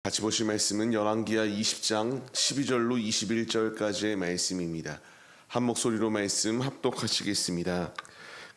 같이 보실 말씀은 열왕기하 20장 12절로 21절까지의 말씀입니다. 한 목소리로 말씀 합독하시겠습니다.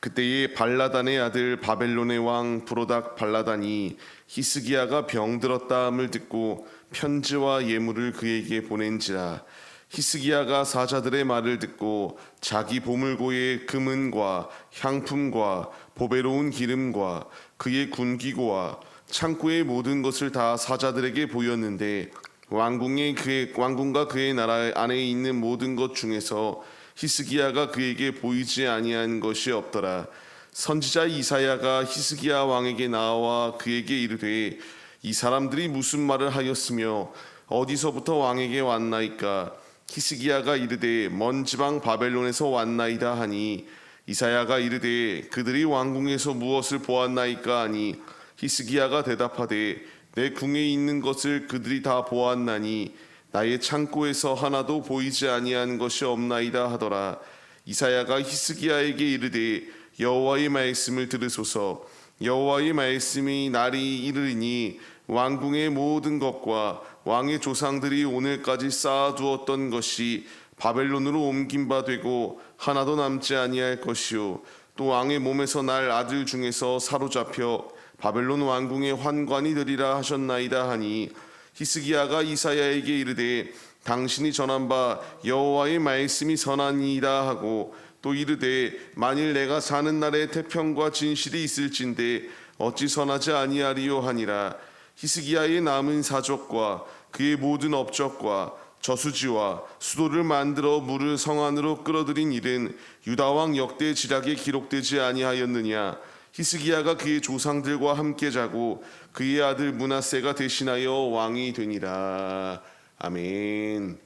그때에 발라단의 아들 바벨론의 왕 브로닥 발라단이 히스기야가 병들었다함을 듣고 편지와 예물을 그에게 보낸지라. 히스기야가 사자들의 말을 듣고 자기 보물고의 금은과 향품과 보배로운 기름과 그의 군기고와 창고의 모든 것을 다 사자들에게 보였는데 왕궁과 그의 나라 안에 있는 모든 것 중에서 히스기야가 그에게 보이지 아니한 것이 없더라. 선지자 이사야가 히스기야 왕에게 나와 그에게 이르되 이 사람들이 무슨 말을 하였으며 어디서부터 왕에게 왔나이까? 히스기야가 이르되 먼 지방 바벨론에서 왔나이다 하니 이사야가 이르되 그들이 왕궁에서 무엇을 보았나이까 하니 히스기야가 대답하되 내 궁에 있는 것을 그들이 다 보았나니 나의 창고에서 하나도 보이지 아니한 것이 없나이다 하더라. 이사야가 히스기야에게 이르되 여호와의 말씀을 들으소서. 여호와의 말씀이 날이 이르리니 왕궁의 모든 것과 왕의 조상들이 오늘까지 쌓아두었던 것이 바벨론으로 옮긴 바 되고 하나도 남지 아니할 것이요 또 왕의 몸에서 날 아들 중에서 사로잡혀 바벨론 왕궁의 환관이 되리라 하셨나이다 하니 히스기야가 이사야에게 이르되 당신이 전한 바 여호와의 말씀이 선하니이다 하고 또 이르되 만일 내가 사는 날에 태평과 진실이 있을진데 어찌 선하지 아니하리요 하니라. 히스기야의 남은 사족과 그의 모든 업적과 저수지와 수도를 만들어 물을 성 안으로 끌어들인 일은 유다 왕 역대 지략에 기록되지 아니하였느냐. 히스기야가 그의 조상들과 함께 자고 그의 아들 므낫세가 대신하여 왕이 되니라. 아멘.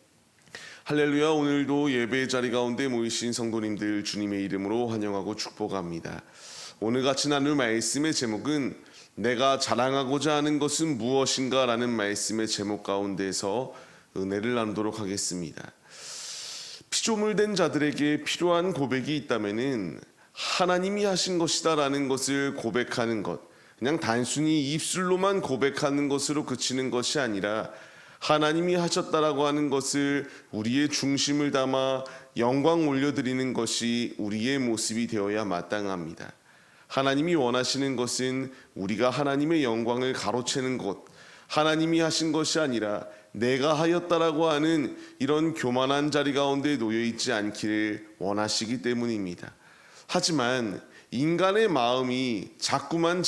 할렐루야. 오늘도 예배의 자리 가운데 모이신 성도님들 주님의 이름으로 환영하고 축복합니다. 오늘 같이 나눌 말씀의 제목은 내가 자랑하고자 하는 것은 무엇인가 라는 말씀의 제목 가운데서 은혜를 나누도록 하겠습니다. 피조물된 자들에게 필요한 고백이 있다면은 하나님이 하신 것이다 라는 것을 고백하는 것, 그냥 단순히 입술로만 고백하는 것으로 그치는 것이 아니라 하나님이 하셨다라고 하는 것을 우리의 중심을 담아 영광 올려드리는 것이 우리의 모습이 되어야 마땅합니다. 하나님이 원하시는 것은 우리가 하나님의 영광을 가로채는 것, 하나님이 하신 것이 아니라 내가 하였다라고 하는 이런 교만한 자리 가운데 놓여있지 않기를 원하시기 때문입니다. 하지만 인간의 마음이 자꾸만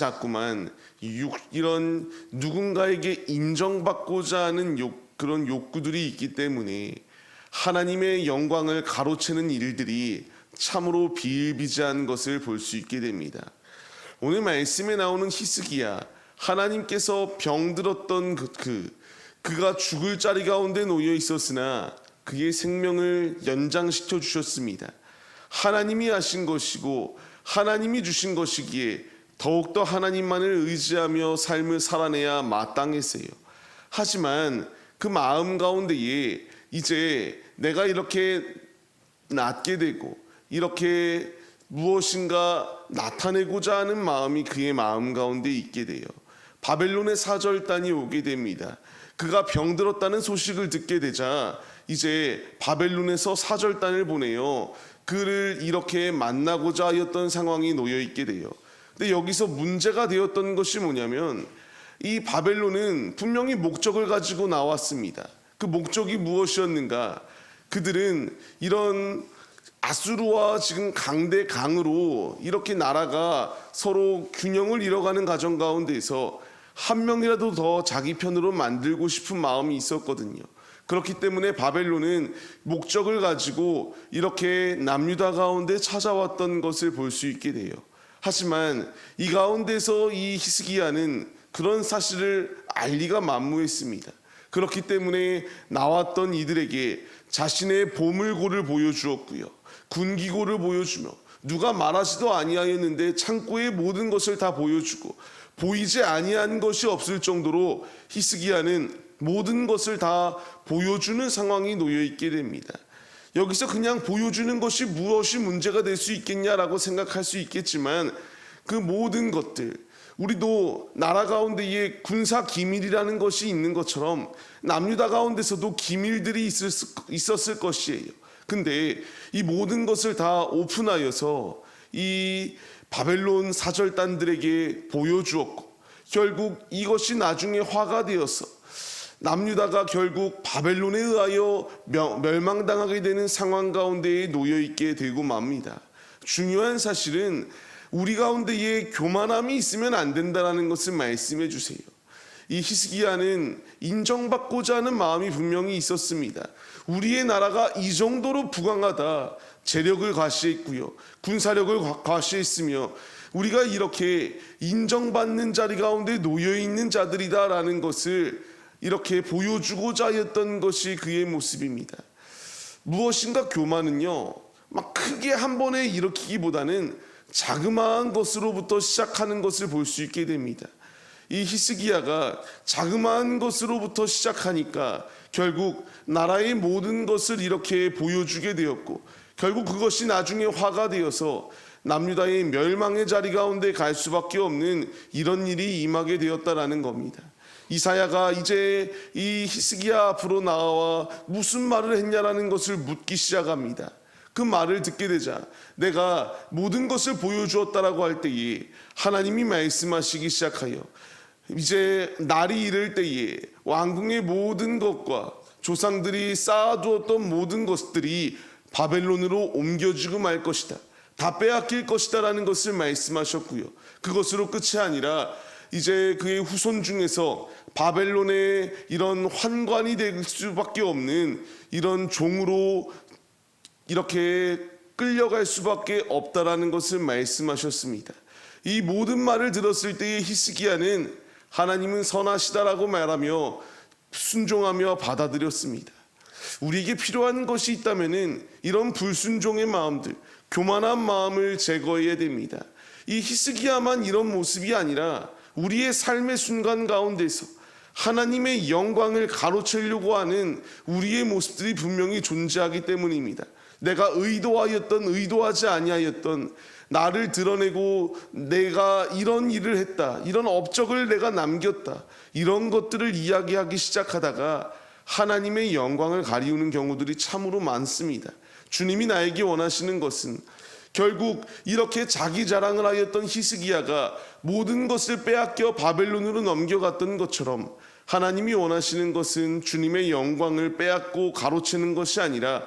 이런 누군가에게 인정받고자 하는 그런 욕구들이 있기 때문에 하나님의 영광을 가로채는 일들이 참으로 비일비재한 것을 볼 수 있게 됩니다. 오늘 말씀에 나오는 히스기야, 하나님께서 병들었던 그가 죽을 자리 가운데 놓여 있었으나 그의 생명을 연장시켜 주셨습니다. 하나님이 하신 것이고 하나님이 주신 것이기에 더욱더 하나님만을 의지하며 삶을 살아내야 마땅했어요. 하지만 그 마음 가운데에 이제 내가 이렇게 낮게 되고 이렇게 무엇인가 나타내고자 하는 마음이 그의 마음 가운데 있게 돼요. 바벨론의 사절단이 오게 됩니다. 그가 병들었다는 소식을 듣게 되자 이제 바벨론에서 사절단을 보내요. 그를 이렇게 만나고자 하였던 상황이 놓여 있게 돼요. 근데 여기서 문제가 되었던 것이 뭐냐면 이 바벨론은 분명히 목적을 가지고 나왔습니다. 그 목적이 무엇이었는가? 그들은 이런 아수르와 지금 강대 강으로 이렇게 나라가 서로 균형을 잃어가는 과정 가운데서 한 명이라도 더 자기 편으로 만들고 싶은 마음이 있었거든요. 그렇기 때문에 바벨론은 목적을 가지고 이렇게 남유다 가운데 찾아왔던 것을 볼 수 있게 돼요. 하지만 이 가운데서 이 히스기야는 그런 사실을 알 리가 만무했습니다. 그렇기 때문에 나왔던 이들에게 자신의 보물고를 보여주었고요, 군기고를 보여주며 누가 말하지도 아니하였는데 창고의 모든 것을 다 보여주고 보이지 아니한 것이 없을 정도로 히스기야는 모든 것을 다 보여주는 상황이 놓여 있게 됩니다. 여기서 그냥 보여주는 것이 무엇이 문제가 될 수 있겠냐라고 생각할 수 있겠지만 그 모든 것들, 우리도 나라 가운데에 군사 기밀이라는 것이 있는 것처럼 남유다 가운데서도 기밀들이 있었을 것이에요. 근데 이 모든 것을 다 오픈하여서 이 바벨론 사절단들에게 보여주었고, 결국 이것이 나중에 화가 되어서 남유다가 결국 바벨론에 의하여 멸망당하게 되는 상황 가운데에 놓여 있게 되고 맙니다. 중요한 사실은 우리 가운데에 교만함이 있으면 안 된다는 것을 말씀해 주세요. 이 히스기야는 인정받고자 하는 마음이 분명히 있었습니다. 우리의 나라가 이 정도로 부강하다, 재력을 과시했고요, 군사력을 과시했으며 우리가 이렇게 인정받는 자리 가운데 놓여 있는 자들이다라는 것을 이렇게 보여주고자 하였던 것이 그의 모습입니다. 무엇인가 교만은요, 막 크게 한 번에 일으키기보다는 자그마한 것으로부터 시작하는 것을 볼 수 있게 됩니다. 이 히스기야가 자그마한 것으로부터 시작하니까 결국 나라의 모든 것을 이렇게 보여주게 되었고, 결국 그것이 나중에 화가 되어서 남유다의 멸망의 자리 가운데 갈 수밖에 없는 이런 일이 임하게 되었다라는 겁니다. 이사야가 이제 이 히스기야 앞으로 나와 무슨 말을 했냐라는 것을 묻기 시작합니다. 그 말을 듣게 되자 내가 모든 것을 보여주었다라고 할 때에 하나님이 말씀하시기 시작하여 이제 날이 이를 때에 왕궁의 모든 것과 조상들이 쌓아두었던 모든 것들이 바벨론으로 옮겨지고 말 것이다, 다 빼앗길 것이다 라는 것을 말씀하셨고요, 그것으로 끝이 아니라 이제 그의 후손 중에서 바벨론의 이런 환관이 될 수밖에 없는 이런 종으로 이렇게 끌려갈 수밖에 없다라는 것을 말씀하셨습니다. 이 모든 말을 들었을 때의 히스기야는 하나님은 선하시다라고 말하며 순종하며 받아들였습니다. 우리에게 필요한 것이 있다면은 이런 불순종의 마음들, 교만한 마음을 제거해야 됩니다. 이 히스기야만 이런 모습이 아니라 우리의 삶의 순간 가운데서 하나님의 영광을 가로채려고 하는 우리의 모습들이 분명히 존재하기 때문입니다. 내가 의도하였던 의도하지 아니하였던, 나를 드러내고 내가 이런 일을 했다, 이런 업적을 내가 남겼다, 이런 것들을 이야기하기 시작하다가 하나님의 영광을 가리우는 경우들이 참으로 많습니다. 주님이 나에게 원하시는 것은 결국 이렇게 자기 자랑을 하였던 히스기야가 모든 것을 빼앗겨 바벨론으로 넘겨갔던 것처럼 하나님이 원하시는 것은 주님의 영광을 빼앗고 가로채는 것이 아니라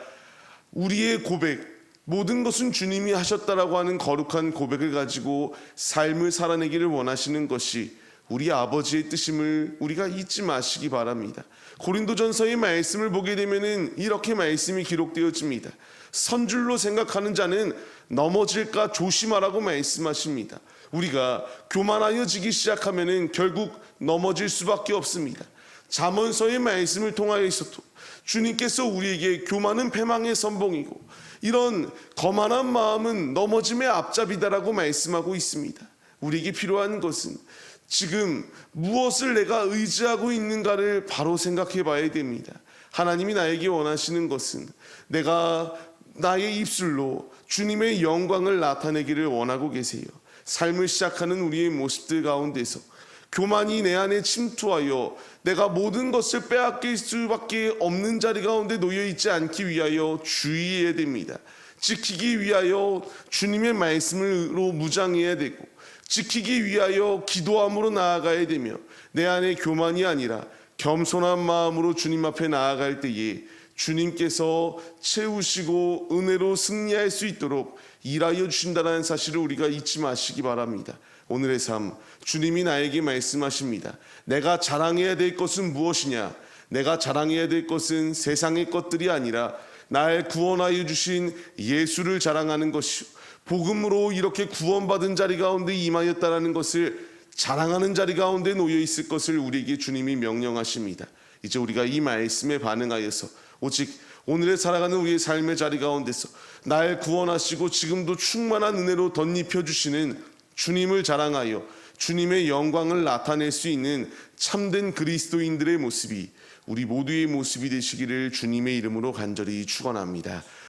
우리의 고백, 모든 것은 주님이 하셨다라고 하는 거룩한 고백을 가지고 삶을 살아내기를 원하시는 것이 우리 아버지의 뜻임을 우리가 잊지 마시기 바랍니다. 고린도전서의 말씀을 보게 되면은 이렇게 말씀이 기록되어집니다. 선줄로 생각하는 자는 넘어질까 조심하라고 말씀하십니다. 우리가 교만하여지기 시작하면은 결국 넘어질 수밖에 없습니다. 잠언서의 말씀을 통하여서도 주님께서 우리에게 교만은 패망의 선봉이고 이런 거만한 마음은 넘어짐의 앞잡이다라고 말씀하고 있습니다. 우리에게 필요한 것은 지금 무엇을 내가 의지하고 있는가를 바로 생각해 봐야 됩니다. 하나님이 나에게 원하시는 것은 내가 나의 입술로 주님의 영광을 나타내기를 원하고 계세요. 삶을 시작하는 우리의 모습들 가운데서 교만이 내 안에 침투하여 내가 모든 것을 빼앗길 수밖에 없는 자리 가운데 놓여 있지 않기 위하여 주의해야 됩니다. 지키기 위하여 주님의 말씀으로 무장해야 되고, 지키기 위하여 기도함으로 나아가야 되며, 내 안에 교만이 아니라 겸손한 마음으로 주님 앞에 나아갈 때에 주님께서 채우시고 은혜로 승리할 수 있도록 일하여 주신다는 사실을 우리가 잊지 마시기 바랍니다. 오늘의 삶, 주님이 나에게 말씀하십니다. 내가 자랑해야 될 것은 무엇이냐? 내가 자랑해야 될 것은 세상의 것들이 아니라 날 구원하여 주신 예수를 자랑하는 것이요, 복음으로 이렇게 구원받은 자리 가운데 임하였다라는 것을 자랑하는 자리 가운데 놓여 있을 것을 우리에게 주님이 명령하십니다. 이제 우리가 이 말씀에 반응하여서 오직 오늘에 살아가는 우리의 삶의 자리 가운데서 날 구원하시고 지금도 충만한 은혜로 덧입혀 주시는 주님을 자랑하여 주님의 영광을 나타낼 수 있는 참된 그리스도인들의 모습이 우리 모두의 모습이 되시기를 주님의 이름으로 간절히 축원합니다.